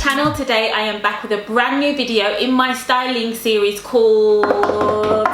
channel. Today I am back with a brand new video in my styling series called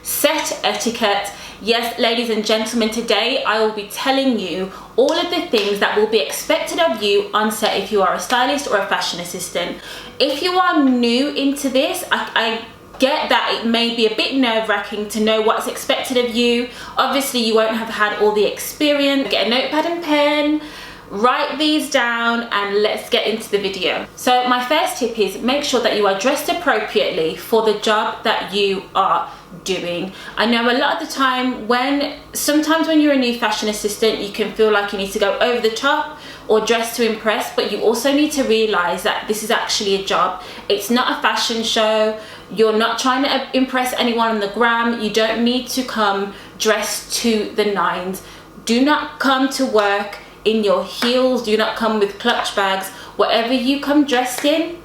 Set Etiquette. Yes, ladies and gentlemen, today I will be telling you all of the things that will be expected of you on set if you are a stylist or a fashion assistant. If you are new into this, I get that it may be a bit nerve-wracking to know what's expected of you. Obviously you won't have had all the experience. Get a notepad and pen, write these down, and let's get into the video. So my first tip is make sure that you are dressed appropriately for the job that you are doing. I know a lot of the time sometimes when you're a new fashion assistant, you can feel like you need to go over the top or dress to impress, but you also need to realize that this is actually a job. It's not a fashion show. You're not trying to impress anyone on the gram. You don't need to come dressed to the nines. Do not come to work in your heels. Do not come with clutch bags. Whatever you come dressed in,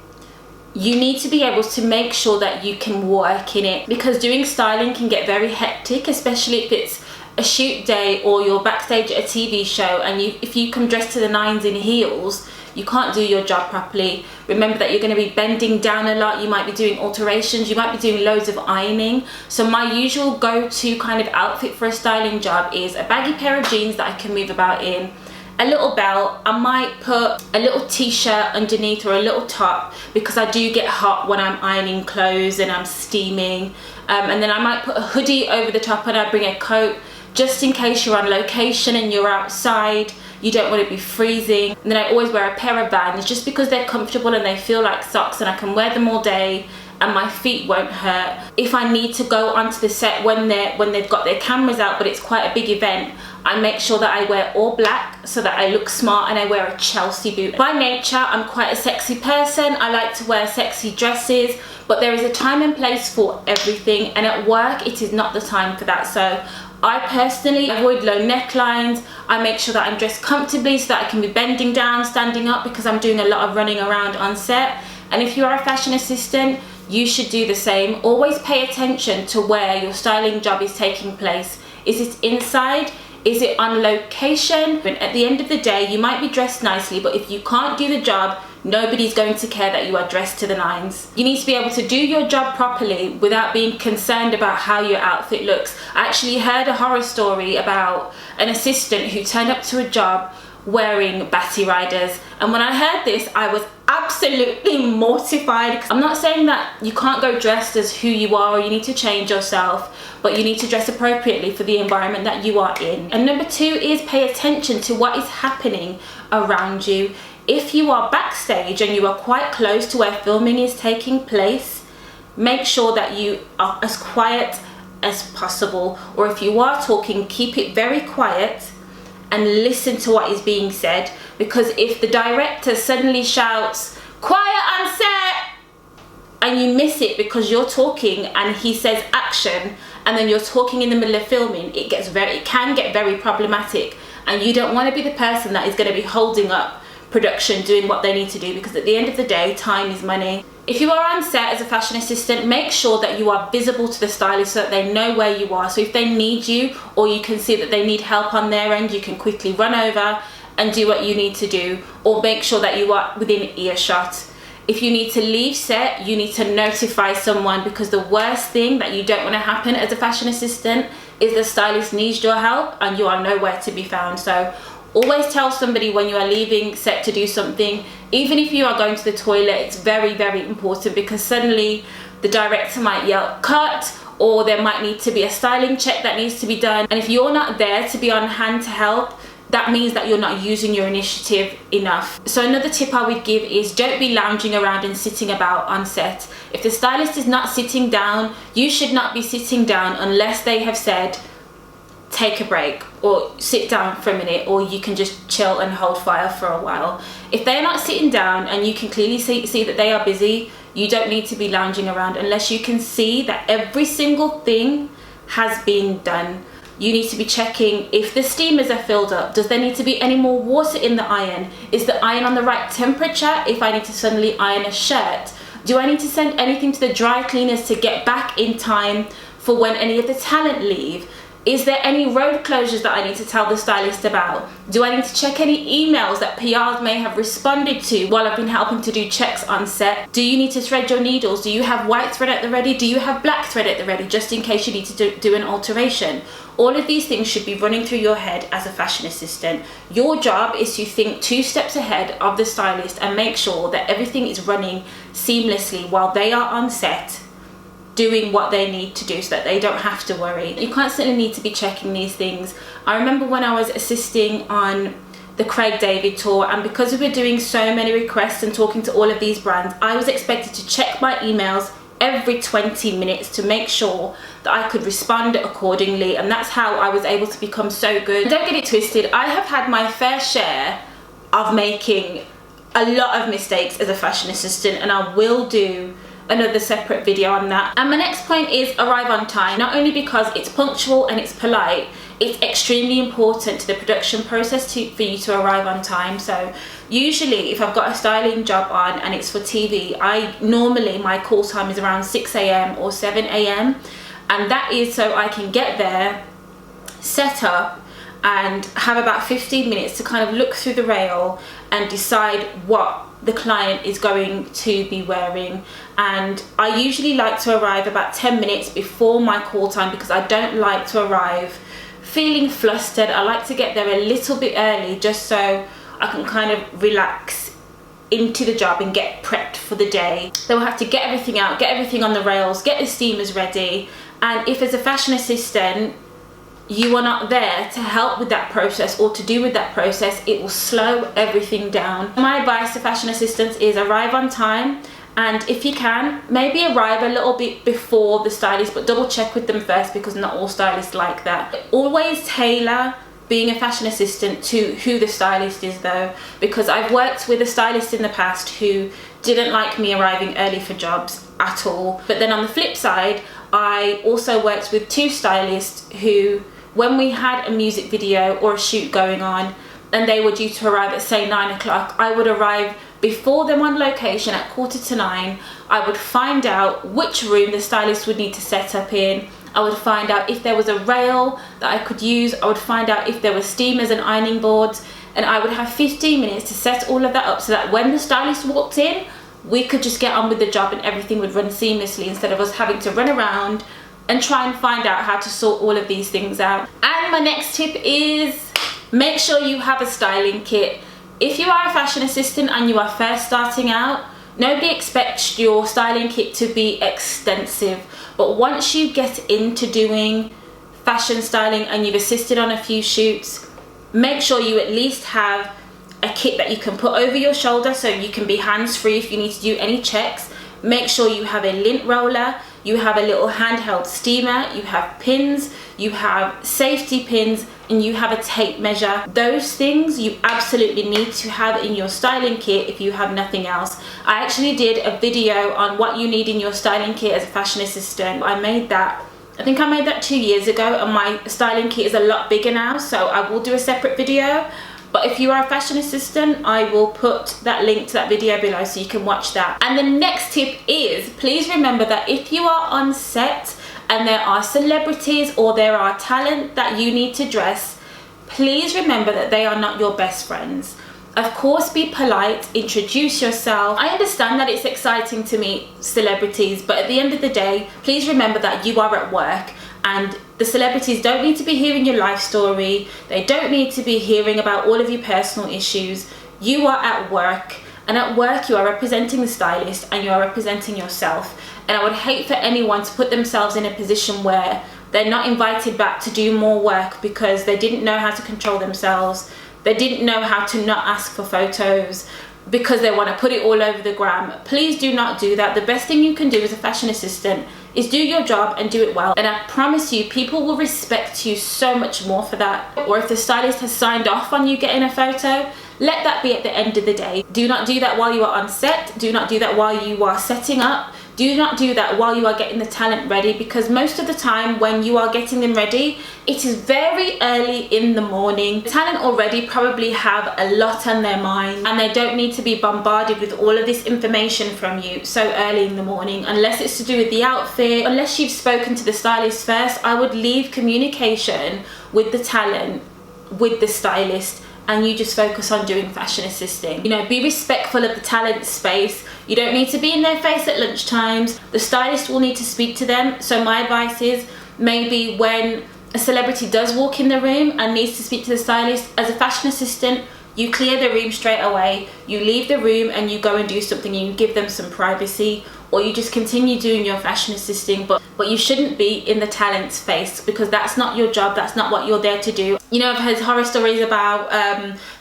you need to be able to make sure that you can work in it, because doing styling can get very hectic, especially if it's a shoot day or you're backstage at a TV show, and if you come dressed to the nines in heels, you can't do your job properly. Remember that you're going to be bending down a lot. You might be doing alterations, you might be doing loads of ironing. So my usual go-to kind of outfit for a styling job is a baggy pair of jeans that I can move about in, a little belt. I might put a little t-shirt underneath or a little top, because I do get hot when I'm ironing clothes and I'm steaming, and then I might put a hoodie over the top, and I bring a coat just in case you're on location and you're outside, you don't want to be freezing. And then I always wear a pair of Vans just because they're comfortable and they feel like socks, and I can wear them all day and my feet won't hurt. If I need to go onto the set when they've got their cameras out but it's quite a big event, I make sure that I wear all black so that I look smart, and I wear a Chelsea boot. By nature, I'm quite a sexy person. I like to wear sexy dresses, but there is a time and place for everything, and at work it is not the time for that. So I personally avoid low necklines. I make sure that I'm dressed comfortably so that I can be bending down, standing up, because I'm doing a lot of running around on set. And if you are a fashion assistant, you should do the same. Always pay attention to where your styling job is taking place. Is it inside? Is it on location? And at the end of the day, you might be dressed nicely, but if you can't do the job, nobody's going to care that you are dressed to the nines. You need to be able to do your job properly without being concerned about how your outfit looks. I actually heard a horror story about an assistant who turned up to a job wearing batty riders, and when I heard this, I was absolutely mortified. I'm not saying that you can't go dressed as who you are or you need to change yourself, but you need to dress appropriately for the environment that you are in. And number two is pay attention to what is happening around you. If you are backstage and you are quite close to where filming is taking place, make sure that you are as quiet as possible, or if you are talking, keep it very quiet and listen to what is being said, because if the director suddenly shouts quiet on set and you miss it because you're talking and he says action and then you're talking in the middle of filming, it can get very problematic, and you don't want to be the person that is going to be holding up production doing what they need to do, because at the end of the day, time is money. If you are on set as a fashion assistant, make sure that you are visible to the stylist so that they know where you are. So if they need you, or you can see that they need help on their end, you can quickly run over and do what you need to do, or make sure that you are within earshot. If you need to leave set, you need to notify someone, because the worst thing that you don't want to happen as a fashion assistant is the stylist needs your help and you are nowhere to be found. So always tell somebody when you are leaving set to do something. Even if you are going to the toilet, it's very, very important, because suddenly the director might yell cut, or there might need to be a styling check that needs to be done. And if you're not there to be on hand to help, that means that you're not using your initiative enough. So another tip I would give is don't be lounging around and sitting about on set. If the stylist is not sitting down, you should not be sitting down unless they have said take a break or sit down for a minute, or you can just chill and hold fire for a while. If they're not sitting down and you can clearly see that they are busy, you don't need to be lounging around unless you can see that every single thing has been done. You need to be checking if the steamers are filled up. Does there need to be any more water in the iron? Is the iron on the right temperature if I need to suddenly iron a shirt? Do I need to send anything to the dry cleaners to get back in time for when any of the talent leave? Is there any road closures that I need to tell the stylist about? Do I need to check any emails that PRs may have responded to while I've been helping to do checks on set? Do you need to thread your needles? Do you have white thread at the ready? Do you have black thread at the ready, just in case you need to do an alteration? All of these things should be running through your head as a fashion assistant. Your job is to think 2 steps ahead of the stylist and make sure that everything is running seamlessly while they are on set, doing what they need to do so that they don't have to worry. You constantly need to be checking these things. I remember when I was assisting on the Craig David tour, and because we were doing so many requests and talking to all of these brands, I was expected to check my emails every 20 minutes to make sure that I could respond accordingly, and that's how I was able to become so good. Don't get it twisted, I have had my fair share of making a lot of mistakes as a fashion assistant, and I will do another separate video on that. And my next point is arrive on time. Not only because it's punctual and it's polite, it's extremely important to the production process for you to arrive on time. So usually if I've got a styling job on and it's for TV, normally my call time is around 6 AM or 7 AM, and that is so I can get there, set up, and have about 15 minutes to kind of look through the rail and decide what the client is going to be wearing. And I usually like to arrive about 10 minutes before my call time because I don't like to arrive feeling flustered. I like to get there a little bit early just so I can kind of relax into the job and get prepped for the day. Then we'll have to get everything out, get everything on the rails, get the steamers ready. And if as a fashion assistant you are not there to help with that process or to do with that process, it will slow everything down. My advice to fashion assistants is arrive on time, and if you can, maybe arrive a little bit before the stylist, but double check with them first because not all stylists like that. Always tailor being a fashion assistant to who the stylist is though, because I've worked with a stylist in the past who didn't like me arriving early for jobs at all. But then on the flip side, I also worked with 2 stylists who, when we had a music video or a shoot going on and they were due to arrive at say 9 o'clock, I would arrive before them on location at 8:45. I would find out which room the stylist would need to set up in. I would find out if there was a rail that I could use. I would find out if there were steamers and ironing boards, and I would have 15 minutes to set all of that up so that when the stylist walked in, we could just get on with the job and everything would run seamlessly instead of us having to run around and try and find out how to sort all of these things out. And my next tip is make sure you have a styling kit. If you are a fashion assistant and you are first starting out, nobody expects your styling kit to be extensive, but once you get into doing fashion styling and you've assisted on a few shoots, make sure you at least have a kit that you can put over your shoulder so you can be hands-free if you need to do any checks. Make sure you have a lint roller, you have a little handheld steamer, you have pins, you have safety pins, and you have a tape measure. Those things you absolutely need to have in your styling kit if you have nothing else. I actually did a video on what you need in your styling kit as a fashion assistant. I made that 2 years ago, and my styling kit is a lot bigger now, so I will do a separate video. But if you are a fashion assistant, I will put that link to that video below so you can watch that. And the next tip is, please remember that if you are on set and there are celebrities or there are talent that you need to dress, please remember that they are not your best friends. Of course, be polite, introduce yourself. I understand that it's exciting to meet celebrities, but at the end of the day, please remember that you are at work, and the celebrities don't need to be hearing your life story. They don't need to be hearing about all of your personal issues. You are at work, and at work you are representing the stylist and you are representing yourself. And I would hate for anyone to put themselves in a position where they're not invited back to do more work because they didn't know how to control themselves. They didn't know how to not ask for photos because they want to put it all over the gram. Please do not do that. The best thing you can do as a fashion assistant is do your job and do it well. And I promise you, people will respect you so much more for that. Or if the stylist has signed off on you getting a photo, let that be at the end of the day. Do not do that while you are on set. Do not do that while you are setting up. do not do that while you are getting the talent ready, because most of the time when you are getting them ready, it is very early in the morning. The talent already probably have a lot on their mind, and they don't need to be bombarded with all of this information from you so early in the morning, unless it's to do with the outfit. Unless you've spoken to the stylist first, I would leave communication with the talent, with the stylist, and you just focus on doing fashion assisting. You know, be respectful of the talent space. You don't need to be in their face at lunchtimes. The stylist will need to speak to them. So my advice is, maybe when a celebrity does walk in the room and needs to speak to the stylist, as a fashion assistant, you clear the room straight away. You leave the room and you go and do something. You give them some privacy, or you just continue doing your fashion assisting, but you shouldn't be in the talent's face, because that's not your job. That's not what you're there to do. You know, I've heard horror stories about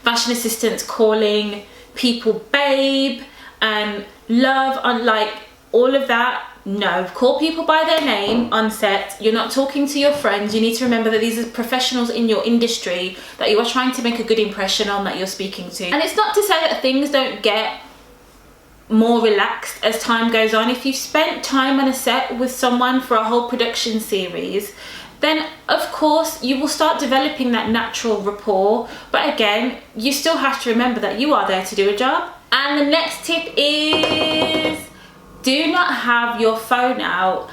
fashion assistants calling people babe and love, on like all of that. No, call people by their name on set. You're not talking to your friends. You need to remember that these are professionals in your industry that you are trying to make a good impression on, that you're speaking to. And it's not to say that things don't get more relaxed as time goes on. If you've spent time on a set with someone for a whole production series, then of course you will start developing that natural rapport. But again, you still have to remember that you are there to do a job. And the next tip is, do not have your phone out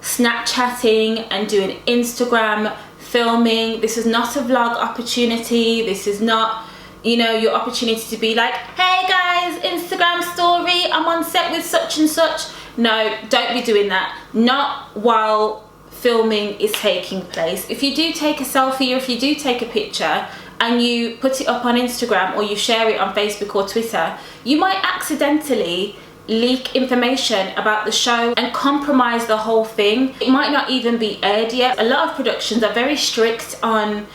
Snapchatting and doing Instagram filming. This is not a vlog opportunity. This is not, you know, your opportunity to be like, hey guys, Instagram story, I'm on set with such and such. No, don't be doing that. Not while filming is taking place. If you do take a selfie, or if you do take a picture and you put it up on Instagram, or you share it on Facebook or Twitter, you might accidentally leak information about the show and compromise the whole thing. It might not even be aired yet. A lot of productions are very strict on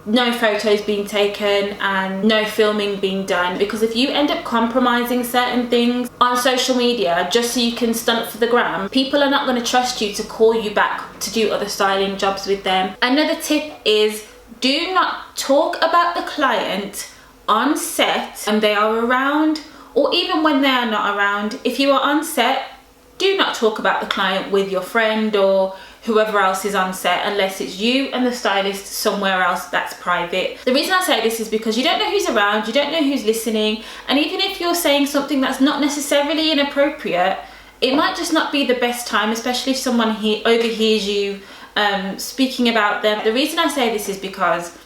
no photos being taken and no filming being done, because if you end up compromising certain things on social media just so you can stunt for the gram, people are not going to trust you to call you back to do other styling jobs with them. Another tip is, do not talk about the client on set when they are around, or even when they are not around. If you are on set, do not talk about the client with your friend or whoever else is on set, unless it's you and the stylist somewhere else that's private. The reason I say this is because you don't know who's around, you don't know who's listening, and even if you're saying something that's not necessarily inappropriate, it might just not be the best time, especially if someone overhears you speaking about them. The reason I say this is because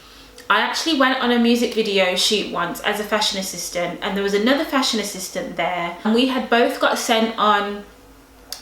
I actually went on a music video shoot once as a fashion assistant, and there was another fashion assistant there, and we had both got sent on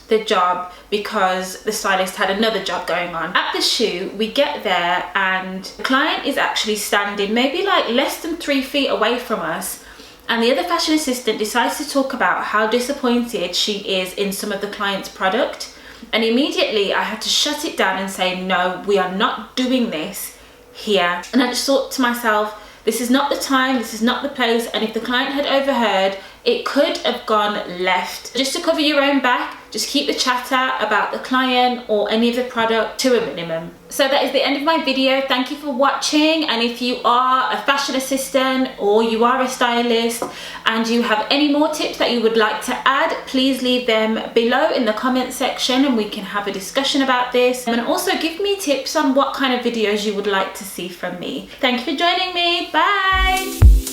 the job because the stylist had another job going on. At the shoot, we get there and the client is actually standing maybe like less than 3 feet away from us, and the other fashion assistant decides to talk about how disappointed she is in some of the client's product, and immediately I had to shut it down and say, no, we are not doing this here. And I just thought to myself, this is not the time, this is not the place, and if the client had overheard, it could have gone left. Just to cover your own back, just keep the chatter about the client or any of the product to a minimum. So that is the end of my video. Thank you for watching, and if you are a fashion assistant or you are a stylist and you have any more tips that you would like to add, please leave them below in the comment section and we can have a discussion about this, and also give me tips on what kind of videos you would like to see from me. Thank you for joining me. Bye.